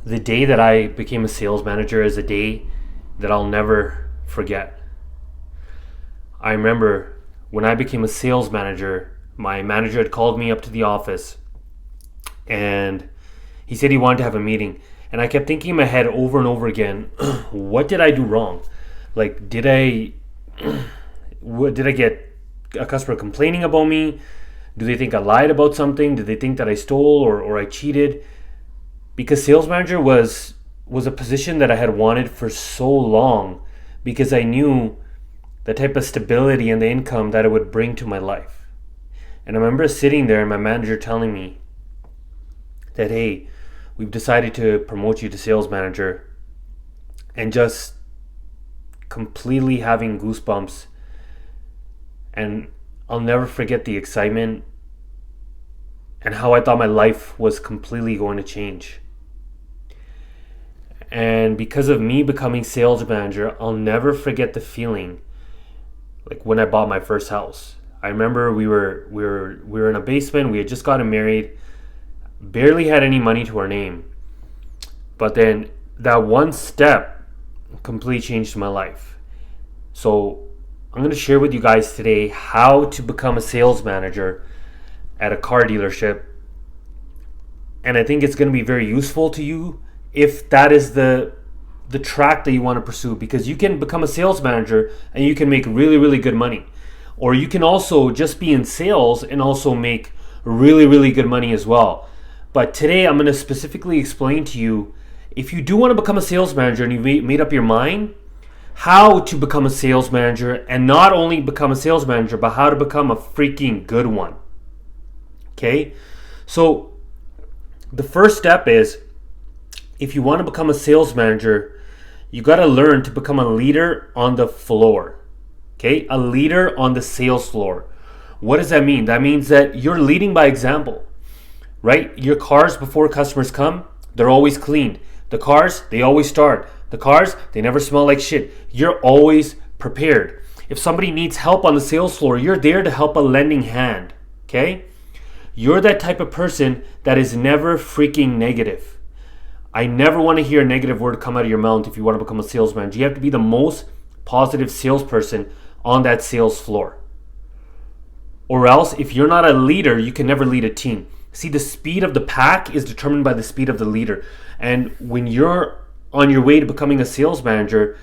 The day that I became a sales manager is a day that I'll never forget. I remember when I became a sales manager, my manager had called me up to the office and he said he wanted to have a meeting. And I kept thinking in my head over and over again, what did I do wrong? Like, did I get a customer complaining about me? Do they think I lied about something? Do they think that I stole or I cheated? Because sales manager was a position that I had wanted for so long because I knew the type of stability and the income that it would bring to my life. And I remember sitting there and my manager telling me that, hey, we've decided to promote you to sales manager, and just completely having goosebumps. And I'll never forget the excitement and how I thought my life was completely going to change. And because of me becoming sales manager, I'll never forget the feeling like when I bought my first house. I remember we were in a basement, we had just gotten married, barely had any money to our name. But then that one step completely changed my life. So I'm going to share with you guys today how to become a sales manager at a car dealership. And I think it's going to be very useful to you if that is the track that you want to pursue, because you can become a sales manager and you can make really, really good money. Or you can also just be in sales and also make really, really good money as well. But today I'm going to specifically explain to you, if you do want to become a sales manager and you've made up your mind, how to become a sales manager, and not only become a sales manager, but how to become a freaking good one. Okay? So the first step is, if you want to become a sales manager, you got to learn to become a leader on the floor. Okay? A leader on the sales floor. What does that mean? That means that you're leading by example, right? Your cars, before customers come, they're always cleaned. The cars, they always start. The cars, they never smell like shit. You're always prepared. If somebody needs help on the sales floor, you're there to help a lending hand. Okay? You're that type of person that is never freaking negative. I never want to hear a negative word come out of your mouth if you want to become a sales manager. You have to be the most positive salesperson on that sales floor. Or else, if you're not a leader, you can never lead a team. See, the speed of the pack is determined by the speed of the leader. And when you're on your way to becoming a sales manager,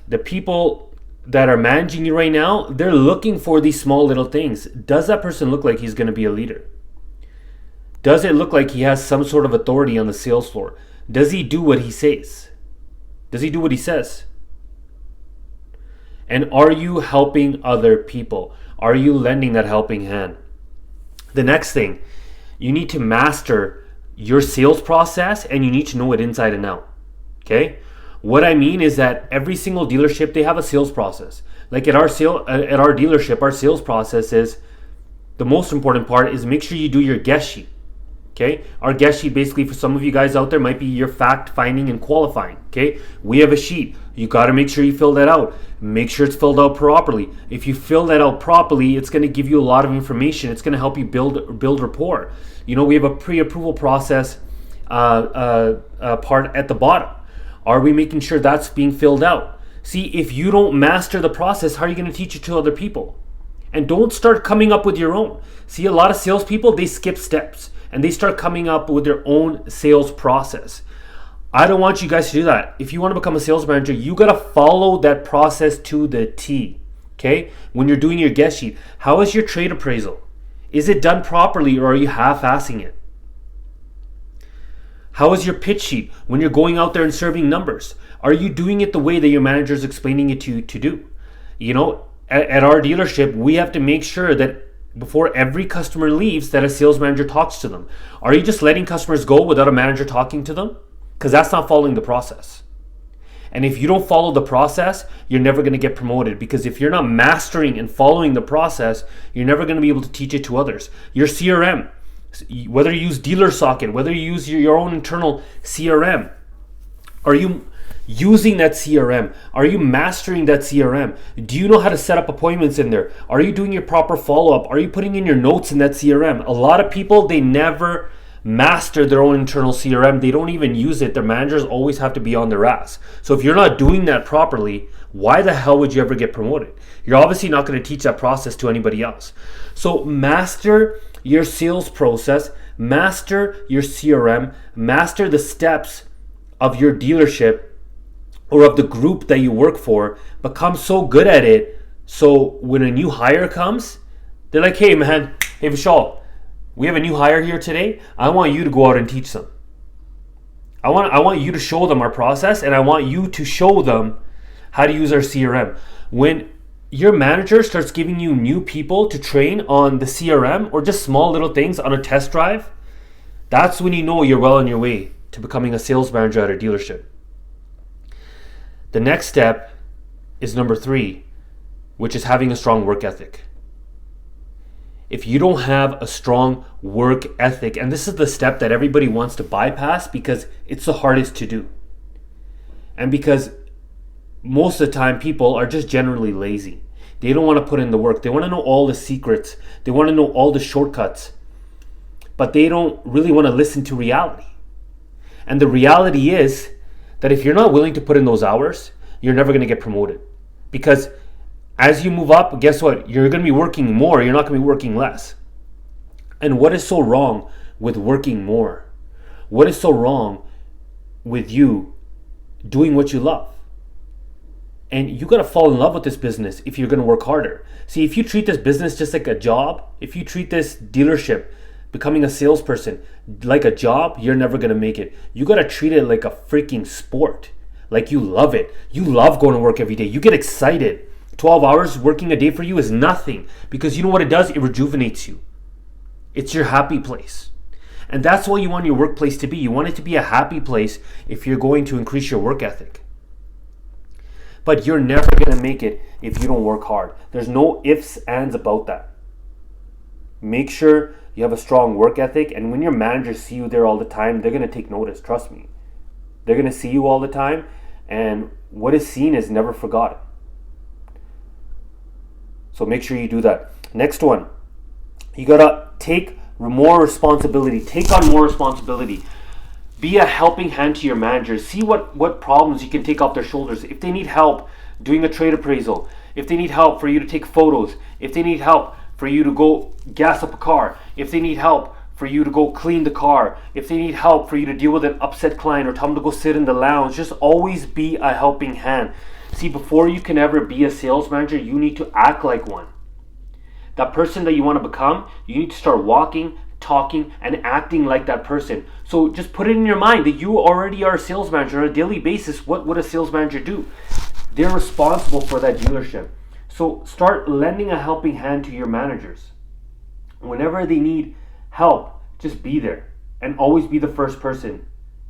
the people that are managing you right now, they're looking for these small little things. Does that person look like he's going to be a leader? Does it look like he has some sort of authority on the sales floor? Does he do what he says? Does he do what he says? And are you helping other people? Are you lending that helping hand? The next thing, you need to master your sales process, and you need to know it inside and out. Okay? What I mean is that every single dealership, they have a sales process. Like at our dealership, our sales process is, the most important part is make sure you do your guest sheet. Okay, our guest sheet, basically, for some of you guys out there, might be your fact finding and qualifying. Okay, we have a sheet. You got to make sure you fill that out. Make sure it's filled out properly. If you fill that out properly, it's going to give you a lot of information. It's going to help you build rapport. You know, we have a pre-approval process part at the bottom. Are we making sure that's being filled out? See, if you don't master the process, how are you going to teach it to other people? And don't start coming up with your own. See, a lot of salespeople, they skip steps and they start coming up with their own sales process. I don't want you guys to do that. If you want to become a sales manager, you got to follow that process to the T. Okay? When you're doing your guest sheet, how is your trade appraisal? Is it done properly, or are you half-assing it? How is your pitch sheet when you're going out there and serving numbers? Are you doing it the way that your manager is explaining it to you to do? You know, at our dealership, we have to make sure that before every customer leaves, that a sales manager talks to them. Are you just letting customers go without a manager talking to them? Because that's not following the process. And if you don't follow the process, you're never going to get promoted, because if you're not mastering and following the process, you're never going to be able to teach it to others. Your CRM, whether you use Dealer Socket, whether you use your own internal CRM, are you using that CRM? Are you mastering that CRM? Do you know how to set up appointments in there? Are you doing your proper follow-up? Are you putting in your notes in that CRM? A lot of people, they never master their own internal CRM. They don't even use it. Their managers always have to be on their ass. So if you're not doing that properly, why the hell would you ever get promoted? You're obviously not going to teach that process to anybody else. So master your sales process, master your CRM, master the steps of your dealership or of the group that you work for. Become so good at it so when a new hire comes, they're like, hey Vashal, we have a new hire here today. I want you to go out and teach them. I want you to show them our process, and I want you to show them how to use our CRM. When your manager starts giving you new people to train on the CRM or just small little things on a test drive, that's when you know you're well on your way to becoming a sales manager at a dealership. The next step is number 3, which is having a strong work ethic. If you don't have a strong work ethic, and this is the step that everybody wants to bypass because it's the hardest to do, and because most of the time people are just generally lazy. They don't want to put in the work. They want to know all the secrets. They want to know all the shortcuts, but they don't really want to listen to reality. And the reality is that if you're not willing to put in those hours, you're never going to get promoted. Because as you move up, guess what? You're going to be working more. You're not going to be working less. And what is so wrong with working more? What is so wrong with you doing what you love? And you got to fall in love with this business if you're going to work harder. See, if you treat this business just like a job, if you treat this dealership, becoming a salesperson, like a job, you're never going to make it. You got to treat it like a freaking sport. Like you love it. You love going to work every day. You get excited. 12 hours working a day for you is nothing, because you know what it does? It rejuvenates you. It's your happy place. And that's what you want your workplace to be. You want it to be a happy place if you're going to increase your work ethic. But you're never going to make it if you don't work hard. There's no ifs, ands about that. Make sure you have a strong work ethic, and when your managers see you there all the time, they're going to take notice. Trust me. They're going to see you all the time, and what is seen is never forgotten. So make sure you do that. Next one, you gotta take more responsibility. Take on more responsibility. Be a helping hand to your managers. See what problems you can take off their shoulders. If they need help doing a trade appraisal, if they need help for you to take photos, if they need help for you to go gas up a car, if they need help for you to go clean the car, if they need help for you to deal with an upset client or tell them to go sit in the lounge, just always be a helping hand. See, before you can ever be a sales manager, you need to act like one. That person that you want to become, you need to start walking, talking, and acting like that person. So just put it in your mind that you already are a sales manager on a daily basis. What would a sales manager do? They're responsible for that dealership. So start lending a helping hand to your managers. Whenever they need help, just be there and always be the first person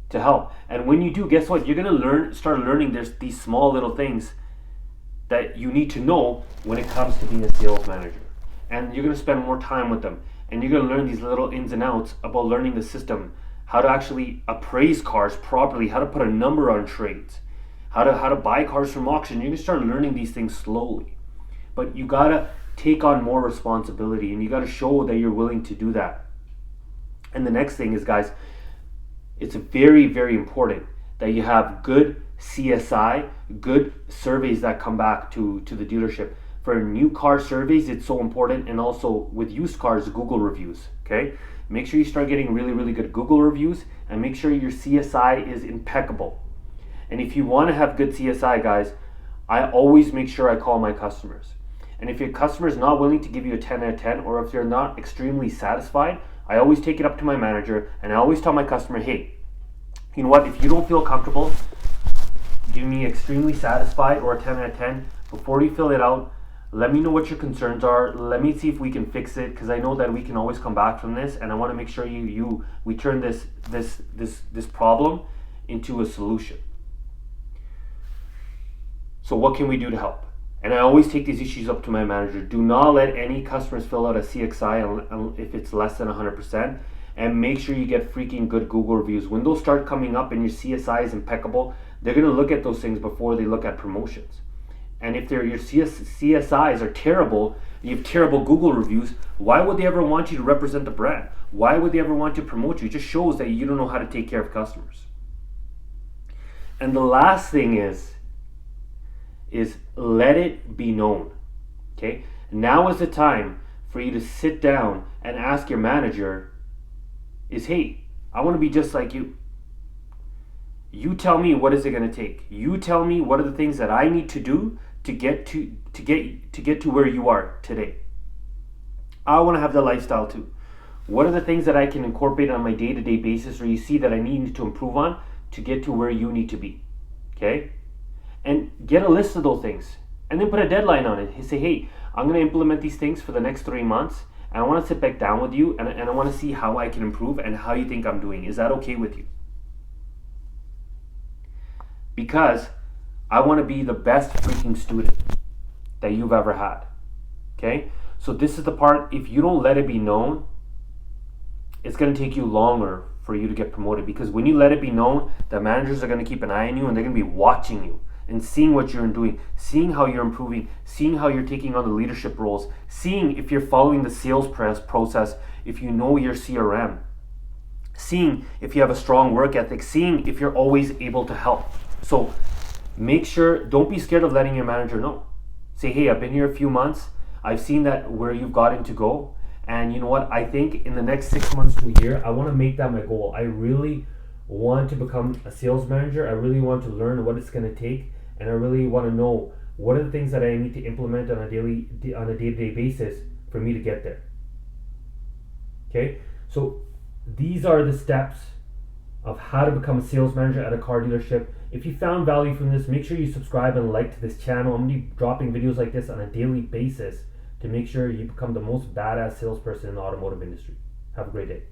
to help. And when you do, guess what? You're going to start learning there's these small little things that you need to know when it comes to being a sales manager. And you're going to spend more time with them. And you're going to learn these little ins and outs about learning the system, how to actually appraise cars properly, how to put a number on trades, how to buy cars from auction. You're going to start learning these things slowly. But you got to take on more responsibility, and you got to show that you're willing to do that. And the next thing is, guys, it's very, very important that you have good CSI, good surveys that come back to the dealership. For new car surveys, it's so important, and also with used cars, Google reviews, okay? Make sure you start getting really, really good Google reviews, and make sure your CSI is impeccable. And if you want to have good CSI, guys, I always make sure I call my customers. And if your customer is not willing to give you a 10 out of 10, or if they're not extremely satisfied, I always take it up to my manager, and I always tell my customer, hey, you know what, if you don't feel comfortable giving me extremely satisfied or a 10 out of 10, before you fill it out, let me know what your concerns are. Let me see if we can fix it, because I know that we can always come back from this, and I want to make sure we turn this problem into a solution. So what can we do to help? And I always take these issues up to my manager. Do not let any customers fill out a CXI if it's less than 100%. And make sure you get freaking good Google reviews. When those start coming up and your CSI is impeccable, they're going to look at those things before they look at promotions. And if your CSIs are terrible, you have terrible Google reviews, why would they ever want you to represent the brand? Why would they ever want to promote you? It just shows that you don't know how to take care of customers. And the last thing is let it be known. Okay? Now is the time for you to sit down and ask your manager hey, I want to be just like you. You tell me what is it going to take. You tell me what are the things that I need to do to get to where you are today. I want to have the lifestyle too. What are the things that I can incorporate on my day-to-day basis, or you see that I need to improve on to get to where you need to be? Okay? And get a list of those things, and then put a deadline on it. Say, hey, I'm going to implement these things for the next 3 months, and I want to sit back down with you, and I want to see how I can improve and how you think I'm doing. Is that okay with you? Because I want to be the best freaking student that you've ever had. Okay? So this is the part, if you don't let it be known, it's going to take you longer for you to get promoted, because when you let it be known, the managers are going to keep an eye on you, and they're going to be watching you and seeing what you're doing, seeing how you're improving, seeing how you're taking on the leadership roles, seeing if you're following the sales process, if you know your CRM, seeing if you have a strong work ethic, seeing if you're always able to help. So make sure, don't be scared of letting your manager know. Say, hey, I've been here a few months. I've seen that where you've gotten to go. And you know what? I think in the next 6 months to a year, I want to make that my goal. I really want to become a sales manager. I really want to learn what it's going to take. And I really want to know what are the things that I need to implement on a day-to-day basis for me to get there. Okay? So these are the steps of how to become a sales manager at a car dealership. If you found value from this, make sure you subscribe and like to this channel. I'm going to be dropping videos like this on a daily basis to make sure you become the most badass salesperson in the automotive industry. Have a great day.